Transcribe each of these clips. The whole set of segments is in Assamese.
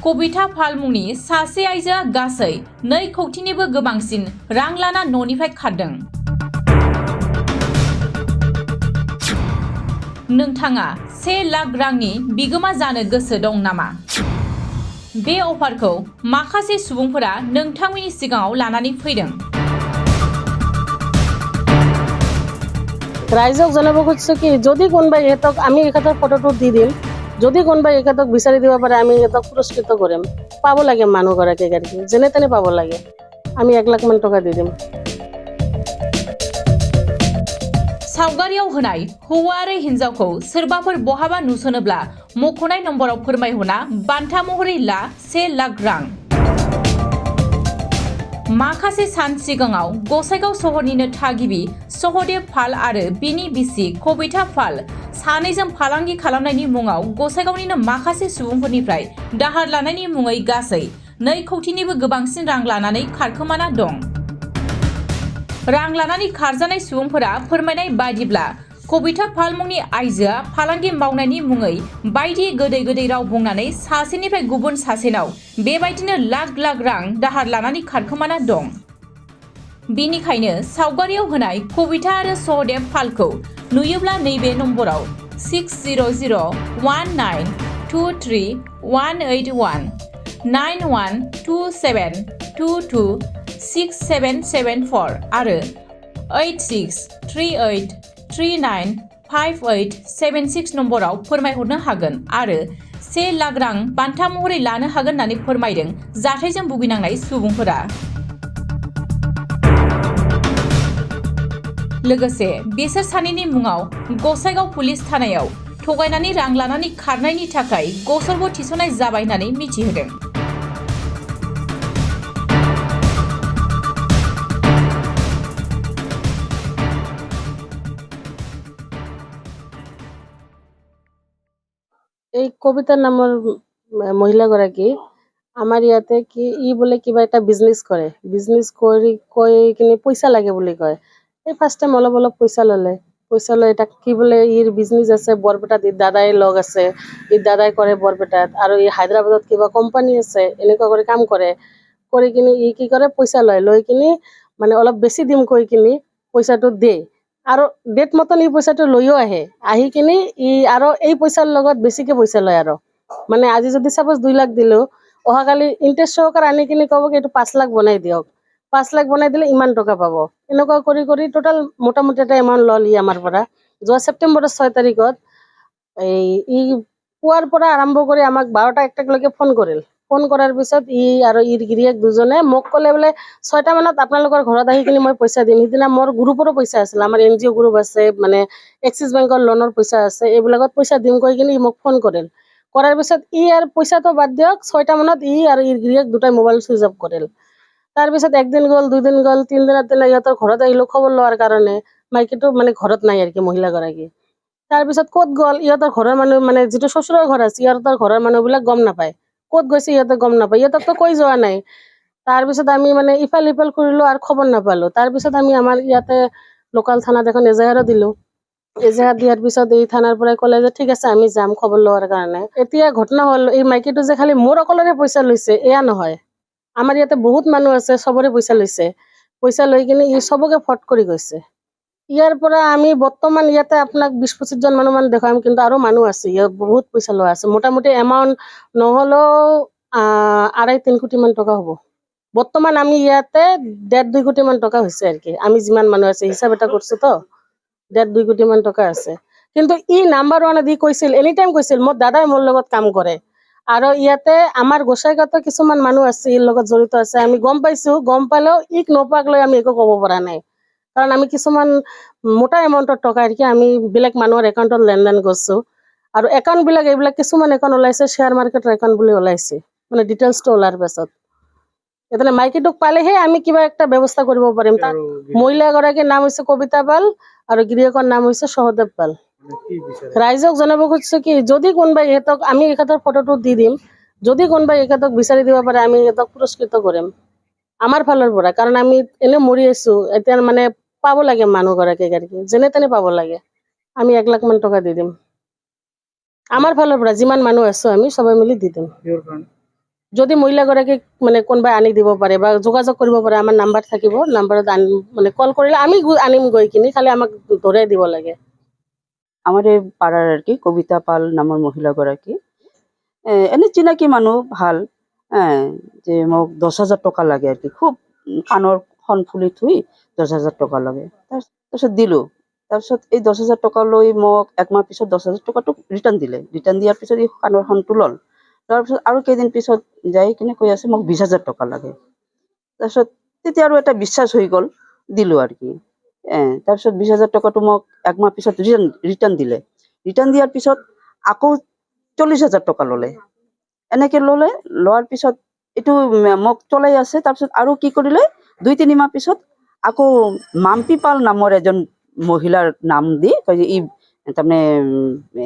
कविता फाल मुंनि सासे आइजोआ गासै 2 कौटिनिबो गोबांसिन रां लाना न'निफ्राय खारदों। नोंथाङा 1 लाख रांनि बिगोमा जानो गोसो दं नामा? बे अफारखौ माखासे सुबुंफोरा नोंथांमोननि सिगाङाव लानानै फैदों। রাইজক জনাব খুঁজছো কি যদি কোনোবাই ইহঁতক আমি ইহঁতৰ ফটোটো দি দিম, যদি কোনোবাই ইহঁতক বিচাৰি দিব পাৰে আমি ইহঁতক পুৰস্কৃত কৰিম। পাব লাগে মানুহগৰাকীক আর কি যেনে তেনে পাব লাগে। আমি 1 লাখ মান টাকা দি দিম। सावगारियाव होनाय हौवा आरो हिन्जावखौ सोरबाफोर बहाबा नुसनोब्ला मख'नाय नम्बराव फोरमायहरना बान्था महरै ला 1 लाख रां। माखासे सान सिगाङाव गसाइगाव सहरनिनो थागिबि सहदेव फाल आरो बिनि बिसि कविता फाल सानैजों फालांगि खालामनायनि मुङाव गसाइगावनिनो माखासे सुबुंफोरनिफ्राय दाहार लानायनि मुङै गासै 2 कौटिनिबो गोबांसिन रां लानानै खारखोमाना दं। रां लानानै खारजानाय सुबुंफोरा फोरमायनाय बायदिब्ला कविता फाल मुंनि आइजोआ फालांगि मावनायनि मुङै बायदि गोदै राव बुंनानै सासेनिफ्राय गुबुन सासेनाव बेबायदिनो लाख रां दाहार लानानै खारखोमाना दं। बिनिखायनो सावगारियाव होनाय कविता आरो सहदेव फालखौ नुयोब्ला नैबे नम्बराव 6001923181 9127226774 आरो 8638395876 नम्बराव फोरमायहरनो हागोन आरो 1 लाख रां बान्था महरै लानो हागोन होननानै फोरमायदों जाथायजों भुगिनांनाय सुबुंफोरा। लोगोसे बिसोर सानैनि मुङाव गसाइगाव पुलिस थानायाव थगायनानै रां लानानै खारनायनि थाखाय गसरबो थिसननाय जाबाय होननानै मिथिहोदों। এই কবিতা নামৰ মহিলাগৰাকী আমাৰ ইয়াতে কি ই বোলে কিবা এটা বিজনেছ কৰে, বিজনেছ কৰি কৈ কিনে পইচা লাগে বুলি কয়। এই ফাৰ্ষ্ট টাইম অলপ পইচা ল'লে, পইচা লৈ তাক কি বোলে ইৰ বিজনেছ আছে বৰপেটাত, ই দাদাই লগ আছে, ই দাদাই কৰে বৰপেটাত আৰু ই হায়দৰাবাদত কিবা কোম্পানী আছে এনেকুৱা কৰি কাম কৰে। কৰি কিনে ই কি কৰে পইচা লৈ কিনে মানে অলপ বেছি দিম কৈ কিনে পইচাটো দিয়ে আৰু ডেট মতন এই পইচাটো লৈও আহি কিনে ই আৰু এই পইচাৰ লগত বেছিকে পইচা লয় আৰু মানে আজি যদি সাপোজ 2 লাখ দিলো অহাকালি ইন্টাৰেষ্ট সহকাৰে আনি কিনে ক'ব কি এইটো 5 লাখ বনাই দিয়ক, 5 লাখ বনাই দিলে ইমান টকা পাব। এনেকুৱা কৰি টোটাল মোটামুটি এটা এমাউণ্ট ল'ল ই আমাৰ পৰা। যোৱা ছেপ্টেম্বৰৰ 6 তাৰিখত ই পুৱাৰ পৰা আৰম্ভ কৰি আমাক 12টা 1টালৈকে ফোন কৰিল। ফোন কৰাৰ পিছত ই আৰু ইৰ গিৰিয়েক দুজনে মোক ক'লে বোলে 6টা মানত আপোনালোকৰ ঘৰত আহি কিনে মই পইচা দিম। সিদিনা মোৰ গ্ৰুপৰো পইচা আছিল, আমাৰ NGO গ্ৰুপ আছে, মানে এক্সিছ বেংকৰ লোনৰ পইচা আছে, এইবিলাকত পইচা দিম কৈ কিনে ই মোক ফোন কৰিল। কৰাৰ পিছত ই আৰু পইচাটো বাদ দিয়ক 6টা মানত ই আৰু ইৰ গিৰিয়েক দুটাই মোবাইল চুইচ অফ কৰিল। তাৰপিছত 1 দিন গ'ল, 2 দিন গ'ল, 3 দিনৰ দিনা ইহঁতৰ ঘৰত আহিলো খবৰ লোৱাৰ কাৰণে। মাইকীটো মানে ঘৰত নাই আৰু কি মহিলাগৰাকী। তাৰপিছত ক'ত গ'ল ইহঁতৰ ঘৰৰ মানুহ মানে যিটো শ্বশুৰৰ ঘৰ আছে ইহঁতৰ ঘৰৰ মানুহবিলাক গম নাপায়, ক'ত গৈছে ইহঁতে গম নাপায়, ইহঁতকতো কৈ যোৱা নাই। তাৰপিছত আমি মানে ইফাল কৰিলো আৰু খবৰ নাপালো। তাৰপিছত আমি আমাৰ ইয়াতে লোকাল থানাত এখন এজাহাৰো দিলো। এজাহাৰ দিয়াৰ পিছত এই থানাৰ পৰাই ক'লে যে ঠিক আছে আমি যাম খবৰ লোৱাৰ কাৰণে। এতিয়া ঘটনা হ'ল এই মাইকীটো যে খালি মোৰ অকলৰে পইচা লৈছে এয়া নহয়, আমাৰ ইয়াতে বহুত মানুহ আছে চবৰে পইচা লৈছে। পইচা লৈ কিনে ই চবকে ফট কৰি গৈছে। ইয়াৰ পৰা আমি বৰ্তমান ইয়াতে আপোনাক 20-25 জন মানুহ দেখাম, কিন্তু আৰু মানুহ আছে ইয়াত বহুত পইচা লোৱা আছে। মোটামুটি এমাউণ্ট নহ'লেও 2.5-3 কোটি মান টকা হ'ব। বৰ্তমান আমি ইয়াতে 1.5-2 কোটি মান টকা হৈছে আর কি। আমি যিমান মানুহ আছে হিচাপ এটা করছো তো 1.5-2 কোটি মান টকা আছে। কিন্তু ই নাম্বাৰ 1 দি কৈছিল, এনি টাইম কৈছিল মোৰ দাদাই মোৰ লগত কাম কৰে। আৰু ইয়াতে আমাৰ গোসাইগাঁৱত কিছুমান মানুহ আছে ইৰ লগত জড়িত আছে, আমি গম পাইছো। গম পালেও ইক নোপাক লৈ আমি একো ক'ব পৰা নাই, কাৰণ আমি কিছুমান মোটা এমাউণ্টৰ টকা আৰ কি আমি বেলেগ মানুহৰ একাউণ্টত লেনদেন কৰছো। আৰু একাউণ্টবিলাক এইবিলাক কিছুমান একাউণ্ট ওলাইছে শ্বেয়াৰ মাৰ্কেটৰ একাউণ্ট বুলি ওলাইছে, মানে ডিটেইলছটো ওলাৰ পাছত এখানে মাইকীটোক পালেহে আমি কিবা একটা ব্যৱস্থা কৰিব পাৰিম। তাৰ মহিলাগৰাকীৰ নাম হৈছে কবিতা পাল আৰু গিৰিয়েকৰ নাম হৈছে সহদেৱ পাল। ৰাইজক জনাব খুঁজছো কি যদি কোনোবাই ইহঁতক আমি ইহঁতৰ ফটোটো দি দিম, যদি কোনোবাই ইহঁতক বিচাৰি দিব পাৰে আমি ইহঁতক পুৰস্কৃত কৰিম আমাৰ ফালৰ পৰা। কাৰণ আমি এনে মৰি আছো, এতিয়া মানে পাব লাগে মানুহগৰাকীক আর কি যেনে তেনে পাব লাগে। আমি 1 লাখ মান টকা দি দিম আমাৰ ফালৰ পৰা, যিমান মানুহ আছো আমি সবাই মিলি দি দিম। যদি মহিলাগৰাকীক মানে কোনোবাই আনি দিব পাৰে বা যোগাযোগ কৰিব পাৰে, আমাৰ নাম্বাৰ থাকিব, নাম্বাৰত মানে কল কৰিলে আমি আনিম গৈ কিনি, খালি আমাক ধৰাই দিব লাগে। আমাৰ এই পাড়াৰ আৰ কি কবিতা পাল নামেৰ মহিলাগৰাকী এনে চিনাকি মানুহ ভাল, যে মোক 10,000 টকা লাগে আর কি, খুব কাণৰ খন ফুলি থুই 10,000 টকা লাগে। তাৰপিছত দিলোঁ। তাৰপিছত এই 10,000 টকা লৈ মোক একমাহ পিছত 10,000 টকাটো ৰিটাৰ্ণ দিলে। ৰিটাৰ্ণ দিয়াৰ পিছত এই কাণৰ খনটো ল'ল। তাৰপিছত আৰু কেইদিন পিছত যাই কিনে কৈ আছে মোক 20,000 টকা লাগে। তাৰপিছত তেতিয়া আৰু এটা বিশ্বাস হৈ গ'ল, দিলোঁ আৰ কি। তাৰপিছত 20,000 টকাটো মোক একমাহ পিছত ৰিটাৰ্ণ দিলে। ৰিটাৰ্ণ দিয়াৰ পিছত আকৌ 40,000 টকা ল'লে। এনেকে ল'লে, লোৱাৰ পিছত এইটো মোক চলাই আছে। তাৰপিছত আৰু কি কৰিলে, 2-3 মাহ পিছত আকৌ মাম্পি পাল নামৰ এজন মহিলাৰ নাম দি কয় যে ই তাৰমানে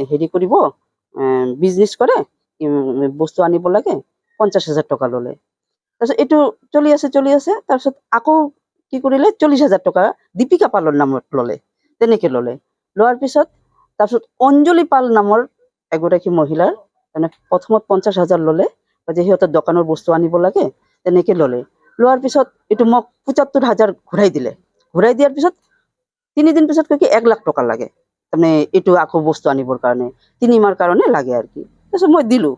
হেৰি কৰিব, বিজনেছ কৰে, বস্তু আনিব লাগে, 50,000 টকা ল'লে। তাৰপিছত এইটো চলি আছে। তাৰপিছত আকৌ কি কৰিলে, 40,000 টকা দীপিকা পালৰ নামত ল'লে। তেনেকে ল'লে। লোৱাৰ পিছত তাৰপিছত অঞ্জলি পাল নামৰ এগৰাকী মহিলাৰ মানে প্ৰথমত 50,000 ল'লে, যে সিহঁতৰ দোকানৰ বস্তু আনিব লাগে, তেনেকে ল'লে। লোৱাৰ পিছত এইটো মোক 75,000 ঘূৰাই দিলে। ঘূৰাই দিয়াৰ পিছত 3 দিন পিছত কয় কি 1 লাখ টকা লাগে, তাৰমানে এইটো আকৌ বস্তু আনিবৰ কাৰণে 3 মাহৰ কাৰণে লাগে আৰ কি। তাৰপিছত মই দিলোঁ।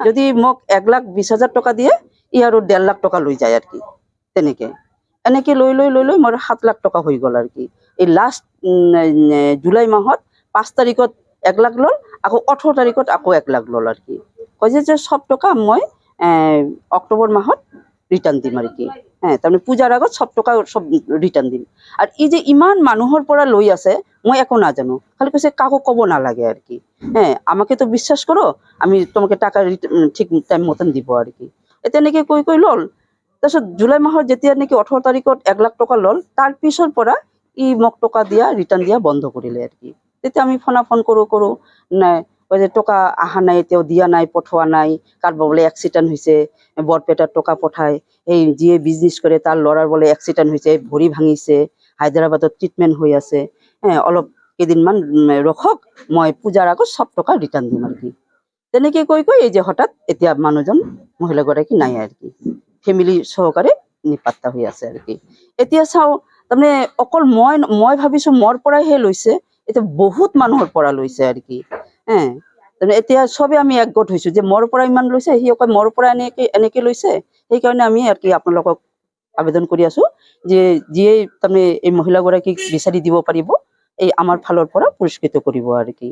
যদি মোক 1,20,000 টকা দিয়ে, ই আৰু 1.5 লাখ টকা লৈ যায় আৰ কি। তেনেকে এনেকে লৈ মোৰ 7 লাখ টকা হৈ গ'ল আৰ কি। এই লাষ্ট জুলাই মাহত 5 তাৰিখত 1 লাখ ল'ল, আকৌ 18 তাৰিখত আকৌ 1 লাখ ল'ল আৰ কি। কয় যে সব টকা মই অক্টোবৰ মাহত ৰিটাৰ্ণ দিম আৰ কি। তাৰমানে পূজাৰ আগত সব টকা সব ৰিটাৰ্ণ দিম। আৰ এই যে ইমান মানুহৰ পৰা লৈ আছে, মই একো নাজানো, খালি কৈছে কাকো ক'ব নালাগে আর কি। আমাকে তো বিশ্বাস করো, আমি তোমাকে টাকা ঠিক টাইম মতন দিব আর কি। তেনেকে কৈ ল'ল। তাৰপিছত জুলাই মাহৰ যেতিয়া নেকি 18 তাৰিখত 1 লাখ টকা ল'ল, তাৰ পিছৰ পৰা ই মোক টকা দিয়া, ৰিটাৰ্ণ দিয়া বন্ধ কৰিলে আৰ কি। তেতিয়া আমি ফোন কৰো নাই, কয় যে টকা অহা নাই, এতিয়াও দিয়া নাই, পঠোৱা নাই, কাৰোবাৰ বোলে এক্সিডেণ্ট হৈছে, বৰপেটাত টকা পঠায়, এই যিয়ে বিজনেছ কৰে তাৰ ল'ৰাৰ বোলে এক্সিডেণ্ট হৈছে, ভৰি ভাঙিছে, হায়দৰাবাদত ট্ৰিটমেণ্ট হৈ আছে, অলপ কেইদিনমান ৰখক, মই পূজাৰ আগত সব টকা ৰিটাৰ্ণ দিম আৰ কি। তেনেকে কৈ এই যে হঠাৎ এতিয়া মানুহজন মহিলাগৰাকী নাই আৰ কি, ফেমিলি সহকাৰে নিপাত্তা হৈ আছে আৰ কি। এতিয়া চাওঁ, তাৰমানে অকল মই ভাবিছো মোৰ পৰাইহে লৈছে, এতিয়া বহুত মানুহৰ পৰা লৈছে আৰ কি। এতিয়া চবে আমি একগোট হৈছো যে মোৰ পৰা ইমান লৈছে, সি অকল মোৰ পৰা এনেকে লৈছে। সেইকাৰণে আমি আৰ কি আপোনালোকক আবেদন কৰি আছো যে যিয়ে তাৰমানে এই মহিলাগৰাকীক বিচাৰি দিব পাৰিব, এই আমাৰ ফালৰ পৰা পুৰস্কৃত কৰিব আৰ কি।